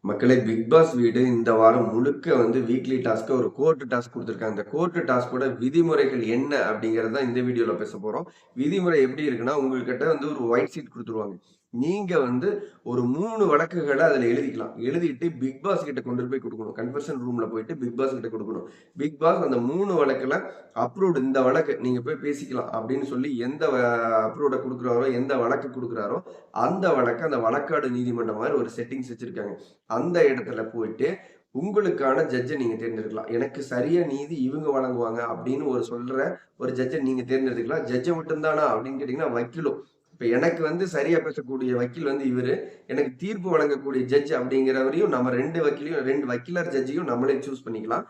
மக்களே big pass வீடு இந்த வாரம் முழுக்க வந்து வீக்லி டாஸ்க்கு ஒரு கோர்ட் டாஸ்க் குடுத்துருக்காங்க. அந்த கோர்ட் டாஸ்க்கோட விதிமுறைகள் என்ன அப்படிங்கிறது தான் இந்த வீடியோல பேச போறோம். விதிமுறை எப்படி இருக்குன்னா, உங்கள்கிட்ட வந்து ஒரு ஒயிட் ஷீட் குடுத்துருவாங்க. நீங்க வந்து ஒரு 3 வழக்குகள அதுல எழுதிக்கலாம். எழுதிட்டு பிக் பாஸ் கிட்ட கொண்டு போய் குடுக்கணும். கன்ஃபெஷன் ரூம்ல போயிட்டு பிக் பாஸ் கிட்ட குடுக்கணும். பிக் பாஸ் அந்த 3 வழக்குல அப்ரூவ்ட் இந்த வழக்கு நீங்க போய் பேசிக்கலாம் அப்படின்னு சொல்லி எந்த அப்ரூவ்ட குடுக்குறாரோ, எந்த வழக்கு குடுக்குறாரோ, அந்த வழக்க அந்த வழக்காடு நீதிமன்றம் மாரி ஒரு செட்டிங்ஸ் வச்சிருக்காங்க. அந்த இடத்துல போயிட்டு உங்களுக்கான ஜட்ஜ நீங்க தேர்ந்தெடுக்கலாம். எனக்கு சரியா நீதி இவங்க வழங்குவாங்க அப்படின்னு சொல்ற ஒரு ஜட்ஜ நீங்க தேர்ந்தெடுத்துக்கலாம். ஜட்ஜ மட்டும் தானா அப்படின்னு கேட்டீங்கன்னா, வக்கீலும். இப்ப எனக்கு வந்து சரியா பேசக்கூடிய வக்கீல் வந்து இவரு. எனக்கு தீர்ப்பு வழங்கக்கூடிய ஜட்ஜ் அப்படிங்கிறவரையும் நம்ம 2 வக்கீலையும் 2 வக்கீலர் ஜட்ஜையும் நம்மளே சூஸ் பண்ணிக்கலாம்.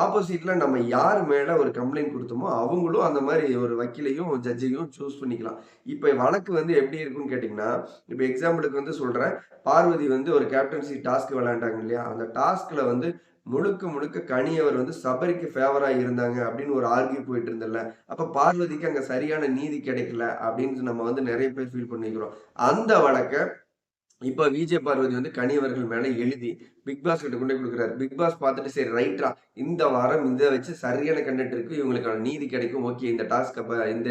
ஆப்போசிட்ல நம்ம யார் மேல ஒரு கம்ப்ளைண்ட் குடுத்தோமோ, அவங்களும் அந்த மாரி ஒரு வக்கீலையும், ஜட்ஜையும் சூஸ் பண்ணிக்கலாம். இப்ப வழக்கு வந்து எப்படி இருக்கும்னு கேட்டீங்கன்னா, இப்ப எக்ஸாம்பிளுக்கு வந்து சொல்றேன். பார்வதி வந்து ஒரு கேப்டன்சி டாஸ்க் விளையாண்டாங்க இல்லையா? அந்த டாஸ்க்ல வந்து முழுக்க முழுக்க கனி வந்து சபரிக்கு ஃபேவரா இருந்தாங்க அப்படின்னு ஒரு ஆர்கியூ போயிட்டு இருந்ததுல்ல. அப்ப பார்வதிக்கு அங்க சரியான நீதி கிடைக்கல அப்படின்னு நம்ம வந்து நெறைய பேர் ஃபீல் பண்ணிக்கிறோம். அந்த வழக்க இப்ப விஜய் பார்வதி வந்து கனி அவர்கள் மேல எழுதி பிக் பாஸ் கிட்ட கொண்டு போய் குடுக்குறாரு. பிக் பாஸ் பார்த்துட்டு சரி ரைட்ரா இந்த வாரம் இத வச்சு சரியான கன்டென்ட் இருக்கு. இவங்களுக்கான நீதி கிடைக்கும். ஓகே இந்த டாஸ்க் அப்ப இந்த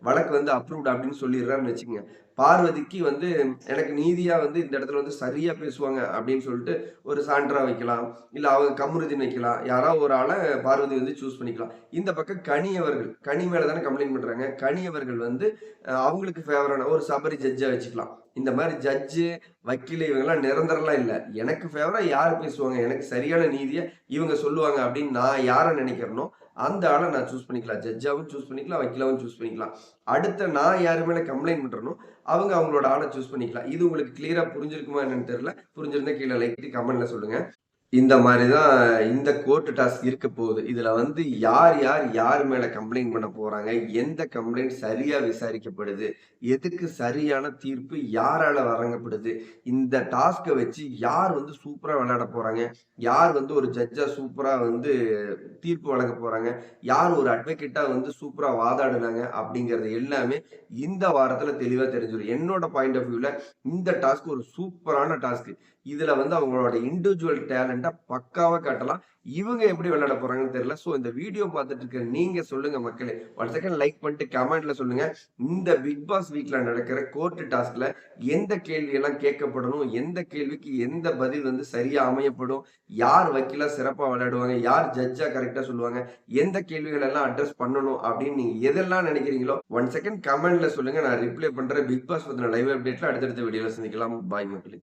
வழக்கு வந்து அப்ரூவ்ட் அப்படின்னு சொல்லிடுறாருன்னு வச்சுக்கங்க. பார்வதிக்கு வந்து எனக்கு நீதியா வந்து இந்த இடத்துல வந்து சரியா பேசுவாங்க அப்படின்னு சொல்லிட்டு ஒரு சாண்ட்ரா வைக்கலாம். இல்ல அவங்க கமருதீன் வைக்கலாம். யாராவது ஒரு ஆள பார்வதி வந்து சூஸ் பண்ணிக்கலாம். இந்த பக்கம் கனி அவர்கள் கனி மேல தானே கம்ப்ளைண்ட் பண்றாங்க. கனி அவர்கள் வந்து அவங்களுக்கு ஃபேவரான ஒரு சபரி ஜட்ஜா வச்சுக்கலாம். இந்த மாரி ஜட்ஜு, வக்கீலு இவங்கலாம் நிரந்தரம்லாம் இல்ல. எனக்கு ஃபேவரா யார் பேசுவாங்க? எனக்கு சரியான நீதிய இவங்க சொல்லுவாங்க அப்படின்னு நான் யார நினைக்கிறேனோ, அந்த ஆள நான் சூஸ் பண்ணிக்கலாம். ஜட்ஜாவும் சூஸ் பண்ணிக்கலாம், வக்கீலாவும் சூஸ் பண்ணிக்கலாம். அடுத்த நான் யாரு மேல கம்ப்ளைண்ட் பண்றேனோ, அவங்க அவங்களோட ஆள சூஸ் பண்ணிக்கலாம். இது உங்களுக்கு கிளியரா புரிஞ்சிருக்குமா என்னன்னு தெரியல. புரிஞ்சிருந்தா கீழ லைக் கமெண்ட்ல சொல்லுங்க. இந்த மாரி தான் இந்த கோர்ட் டாஸ்க் இருக்க போகுது. இதுல வந்து யார் மேல கம்ப்ளைண்ட் பண்ண போறாங்க? எந்த கம்ப்ளைண்ட் சரியா விசாரிக்கப்படுது? எதுக்கு சரியான தீர்ப்பு யாரால வழங்கப்படுது? இந்த டாஸ்க்க வச்சு யார் வந்து சூப்பரா விளையாட போறாங்க? யார் வந்து ஒரு ஜட்ஜா சூப்பரா வந்து தீர்ப்பு வழங்க போறாங்க? யார் ஒரு அட்வொகேட்டா வந்து சூப்பரா வாதாடுனாங்க? அப்படிங்கிறது எல்லாமே இந்த வாரத்துல தெளிவா தெரிஞ்சிரும். என்னோட பாயிண்ட் ஆஃப் வியூல இந்த டாஸ்க் ஒரு சூப்பரான டாஸ்க். இதுல வந்து அவங்களோட இண்டிவிஜுவல் டேலண்ட்ட பக்காவா காட்டலாம். இவங்க எப்படி விளையாட போறாங்கன்னு தெரியல. ஸோ இந்த வீடியோ பார்த்துட்டு இருக்க நீங்க சொல்லுங்க மக்களே. 1 செகண்ட் லைக் பண்ணிட்டு கமெண்ட்ல சொல்லுங்க. இந்த பிக் பாஸ் வீக்ல நடக்கிற கோர்ட் டாஸ்க்ல எந்த கேள்வி எல்லாம் கேட்கப்படணும்? எந்த கேள்விக்கு எந்த பதில் வந்து சரியா அமையப்படும்? யார் வக்கீலா சிறப்பா விளையாடுவாங்க? யார் ஜட்ஜா கரெக்ட்டா சொல்லுவாங்க? எந்த கேள்விகள் எல்லாம் அட்ரஸ் பண்ணணும் அப்படின்னு நீங்க எதெல்லாம் நினைக்கிறீங்களோ 1 செகண்ட் கமெண்ட்ல சொல்லுங்க. நான் ரிப்ளை பண்றேன். பிக் பாஸ் பத்தின லைவ் அப்டேட்ல அடுத்தடுத்த வீடியோல சந்திக்கலாம். பாய் மக்களே.